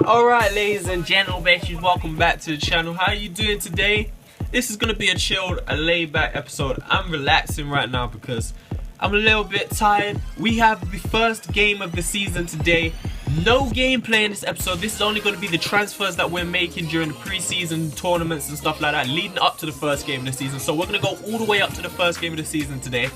Alright, ladies and gentlemen, welcome back to the channel. How are you doing today? This is going to be a chilled, a laid back episode. I'm relaxing right now because I'm a little bit tired. We have the first game of the season today. No gameplay in this episode. This is only going to be the transfers that we're making during the preseason tournaments and stuff like that, leading up to the first game of the season. So we're going to go all the way up to the first game of the season today.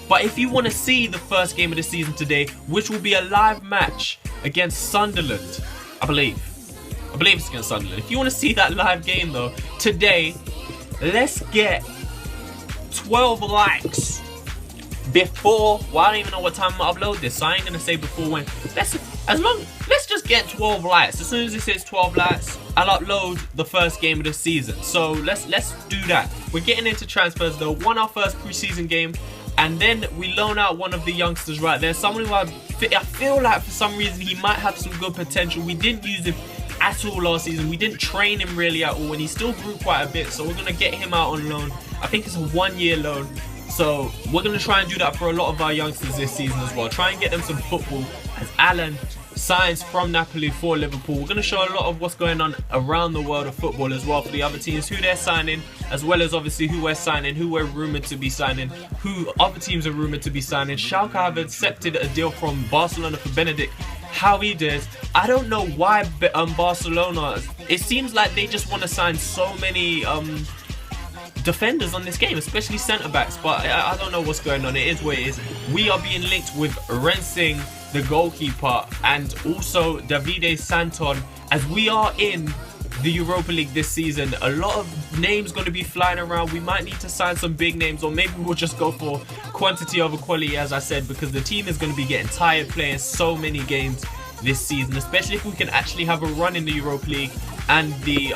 But if you want to see the first game of the season today, which will be a live match against Sunderland, I believe it's against Sunderland. If you want to see that live game though, today, let's get 12 likes before, well, I don't even know what time I upload this, so I ain't gonna say before when. Let's just get 12 likes. As soon as it says 12 likes, I'll upload the first game of the season. So let's do that. We're getting into transfers though. Won our first preseason game, and then we loan out one of the youngsters right there. Someone who I feel like for some reason he might have some good potential. We didn't use him at all last season. We didn't train him really at all, and he still grew quite a bit. So we're gonna get him out on loan. I think it's a 1-year loan. So we're gonna try and do that for a lot of our youngsters this season as well. Try and get them some football as Alan signs from Napoli for Liverpool. We're gonna show a lot of what's going on around the world of football as well for the other teams, who they're signing, as well as obviously who we're signing, who we're rumored to be signing, who other teams are rumored to be signing. Schalke have accepted a deal from Barcelona for Benedict. How he did, I don't know why Barcelona, it seems like they just want to sign so many defenders on this game, especially centre backs, but I don't know what's going on. It is what it is. We are being linked with Rensing, the goalkeeper, and also Davide Santon, as we are in the Europa League this season. A lot of names going to be flying around. We might need to sign some big names, or maybe we'll just go for quantity over quality, as I said, because the team is going to be getting tired playing so many games this season, especially if we can actually have a run in the Europa League and the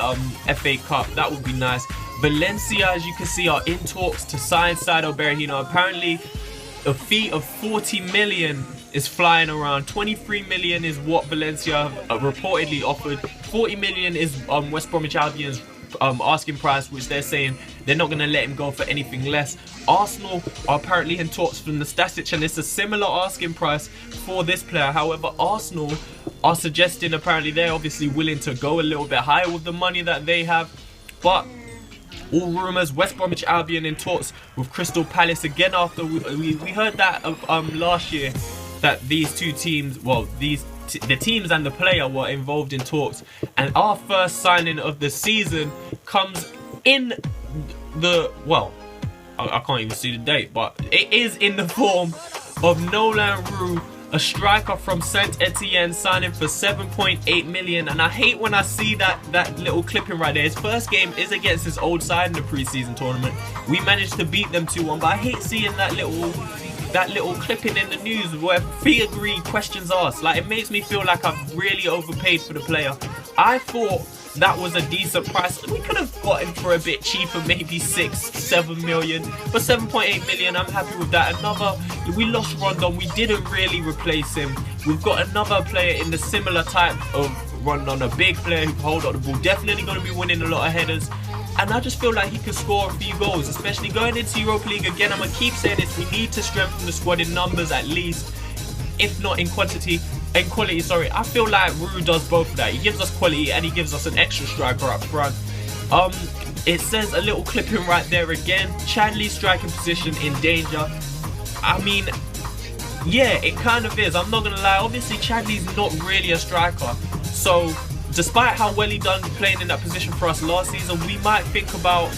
FA Cup. That would be nice. Valencia, as you can see, are in talks to sign Saido Berahino. Apparently a fee of 40 million is flying around. 23 million is what Valencia have reportedly offered. 40 million is West Bromwich Albion's asking price, which they're saying they're not going to let him go for anything less. Arsenal are apparently in talks for Nastasic, and it's a similar asking price for this player. However, Arsenal are suggesting, apparently they're obviously willing to go a little bit higher with the money that they have, but all rumours, West Bromwich Albion in talks with Crystal Palace again, after we heard that last year that these two teams, well, the teams and the player were involved in talks. And our first signing of the season comes in the, well, I can't even see the date, but it is in the form of Nolan Roux, a striker from Saint Etienne, signing for 7.8 million. And I hate when I see that little clipping right there. His first game is against his old side in the preseason tournament. We managed to beat them 2-1, but I hate seeing that little clipping in the news where fee agreed questions asked. Like, it makes me feel like I've really overpaid for the player. I thought that was a decent price. We could have got him for a bit cheaper, maybe 6-7 million, but 7.8 million, I'm happy with that. We lost Rondon, we didn't really replace him. We've got another player in the similar type of Rondon, a big player who can hold up the ball, definitely going to be winning a lot of headers. And I just feel like he can score a few goals, especially going into Europa League. Again, I'm going to keep saying this, we need to strengthen the squad in numbers at least, if not in quality. Sorry. I feel like Roux does both of that. He gives us quality and he gives us an extra striker up front. It says a little clipping right there again. Chadley's striking position in danger. I mean, yeah, it kind of is. I'm not going to lie. Obviously, Chadley's not really a striker. So, despite how well he done playing in that position for us last season, we might think about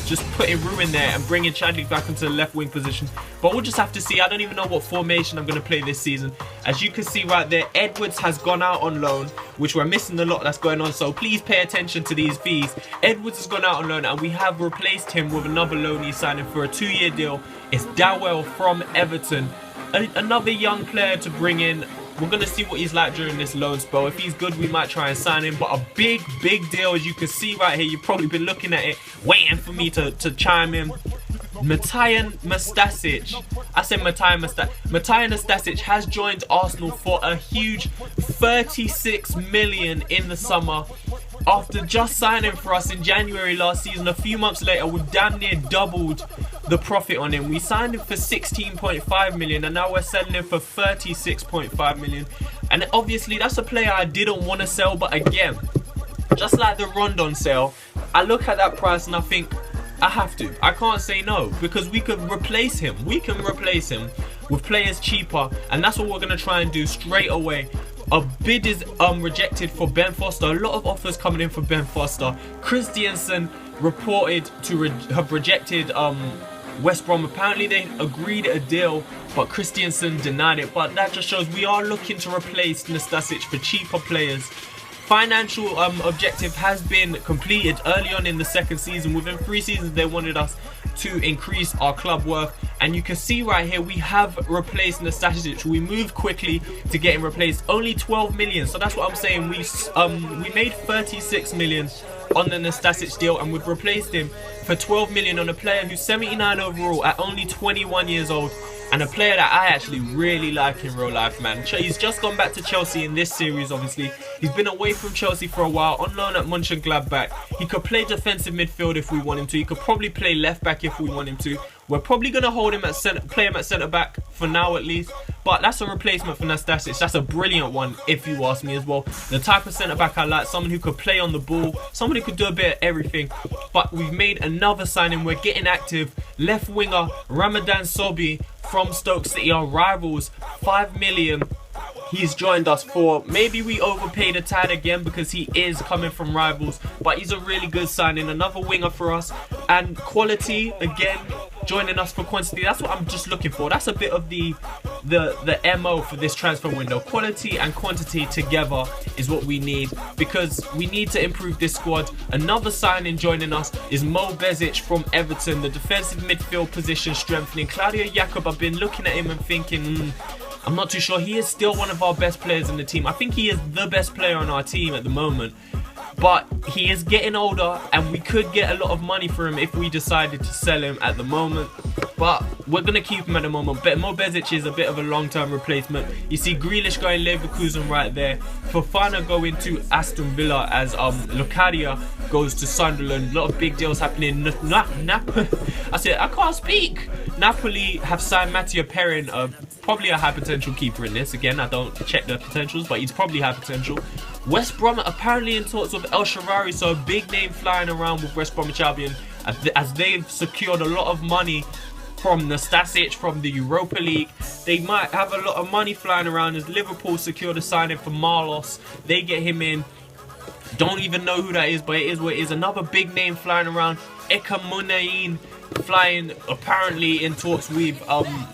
just putting Roux in there and bringing Chadley back into the left wing position. But we'll just have to see. I don't even know what formation I'm going to play this season. As you can see right there, Edwards has gone out on loan, which we're missing a lot that's going on. So please pay attention to these fees. Edwards has gone out on loan, and we have replaced him with another loanee signing for a 2-year deal. It's Dowell from Everton. Another young player to bring in. We're going to see what he's like during this loan spell. If he's good, we might try and sign him. But a big deal, as you can see right here. You've probably been looking at it, waiting for me to chime in. Matajan Nastasic. I said Matajan Nastasic has joined Arsenal for a huge 36 million in the summer. After just signing for us in January last season, a few months later, we've damn near doubled the profit on him. We signed him for 16.5 million and now we're selling him for 36.5 million. And obviously that's a player I didn't want to sell, but again, just like the Rondon sale, I look at that price and I think I have to. I can't say no, because we could replace him. We can replace him with players cheaper, and that's what we're going to try and do straight away. A bid is rejected for Ben Foster. A lot of offers coming in for Ben Foster. Christiansen reported to have rejected West Brom. Apparently they agreed a deal, but Christiansen denied it. But that just shows we are looking to replace Nastasic for cheaper players. Financial objective has been completed early on in the second season. Within 3 seasons they wanted us to increase our club worth, and you can see right here we have replaced Nastasic. We moved quickly to get him replaced. Only 12 million, so that's what I'm saying. We made 36 million on the Nastasic deal, and we've replaced him for 12 million on a player who's 79 overall at only 21 years old, and a player that I actually really like in real life, man. He's just gone back to Chelsea in this series, obviously. He's been away from Chelsea for a while, on loan at Mönchengladbach. He could play defensive midfield if we want him to. He could probably play left back if we want him to. We're probably going to hold him at play him at centre back for now at least. But that's a replacement for Nastasic. That's a brilliant one if you ask me as well. The type of centre back I like, someone who could play on the ball, someone who could do a bit of everything. But we've made another signing. We're getting active. Left winger Ramadan Sobhi from Stoke City, our rivals, 5 million. He's joined us for, maybe we overpaid a tad again because he is coming from rivals, but he's a really good signing. Another winger for us, and quality again, joining us for quantity. That's what I'm just looking for. That's a bit of the MO for this transfer window. Quality and quantity together is what we need, because we need to improve this squad. Another signing joining us is Mo Bezic from Everton, the defensive midfield position strengthening. Claudio Jakob, I've been looking at him and thinking, I'm not too sure. He is still one of our best players in the team. I think he is the best player on our team at the moment. But he is getting older, and we could get a lot of money for him if we decided to sell him at the moment. But we're going to keep him at the moment. But Mo Bezic is a bit of a long-term replacement. You see Grealish going Leverkusen right there. Fofana going to Aston Villa as Locadia goes to Sunderland. A lot of big deals happening. I said, I can't speak. Napoli have signed Mattia Perin, probably a high potential keeper in this. Again, I don't check the potentials, but he's probably high potential. West Brom apparently in talks with El Shaarawy, so a big name flying around with West Bromwich Albion as they've secured a lot of money from Nastasic, from the Europa League. They might have a lot of money flying around as Liverpool secured a signing for Marlos. They get him in. Don't even know who that is, but it is what it is. Another big name flying around, Ekamunayin, flying apparently in talks with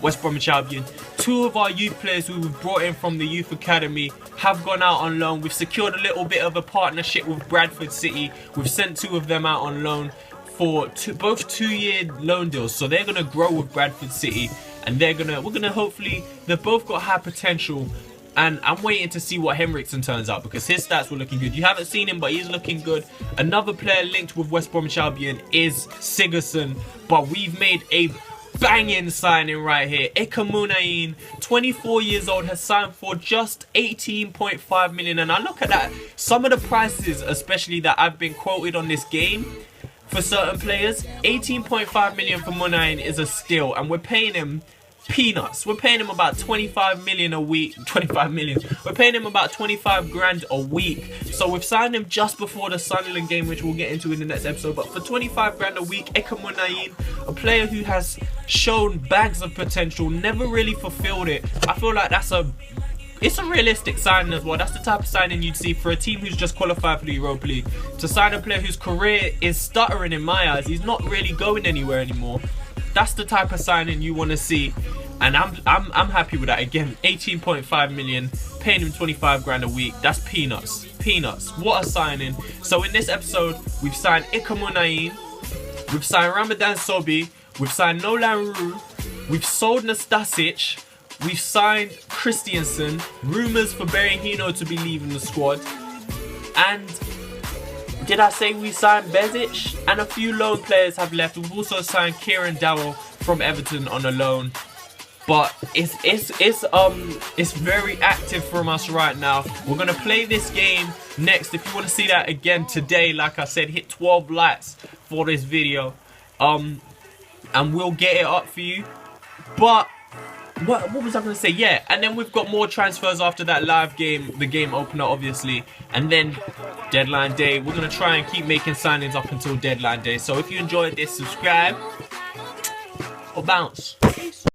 West Bromwich Albion. 2 of our youth players who we've brought in from the youth academy have gone out on loan. We've secured a little bit of a partnership with Bradford City. We've sent 2 of them out on loan for both 2-year loan deals, so they're gonna grow with Bradford City, and we're gonna hopefully, they've both got high potential. And I'm waiting to see what Henriksen turns out, because his stats were looking good. You haven't seen him, but he's looking good. Another player linked with West Bromwich Albion is Sigurdsson, but we've made a banging signing right here. Ekamunayin, 24 years old, has signed for just 18.5 million. And I look at that, some of the prices, especially that I've been quoted on this game for certain players, 18.5 million for Munayin is a steal, and we're paying him peanuts. We're paying him about 25 million a week. 25 million. We're paying him about 25 grand a week. So we've signed him just before the Sunderland game, which we'll get into in the next episode. But for 25 grand a week, Ekamunayin, a player who has shown bags of potential, never really fulfilled it. I feel like it's a realistic signing as well. That's the type of signing you'd see for a team who's just qualified for the Europa League. To sign a player whose career is stuttering in my eyes. He's not really going anywhere anymore. That's the type of signing you want to see, and I'm happy with that. Again, 18.5 million, paying him 25 grand a week. That's peanuts. Peanuts. What a signing. So in this episode, we've signed Ekamunayin, we've signed Ramadan Sobhi, we've signed Nolan Roux, we've sold Nastasic, we've signed Christiansen, rumours for Berahino to be leaving the squad, and did I say we signed Bezic? And a few loan players have left. We've also signed Kieran Dowell from Everton on a loan. But it's very active from us right now. We're gonna play this game next. If you want to see that again today, like I said, hit 12 likes for this video. And we'll get it up for you. But what was I gonna say? Yeah, and then we've got more transfers after that live game, the game opener, obviously, and then deadline day. We're gonna try and keep making signings up until deadline day. So if you enjoyed this, subscribe or bounce. Peace.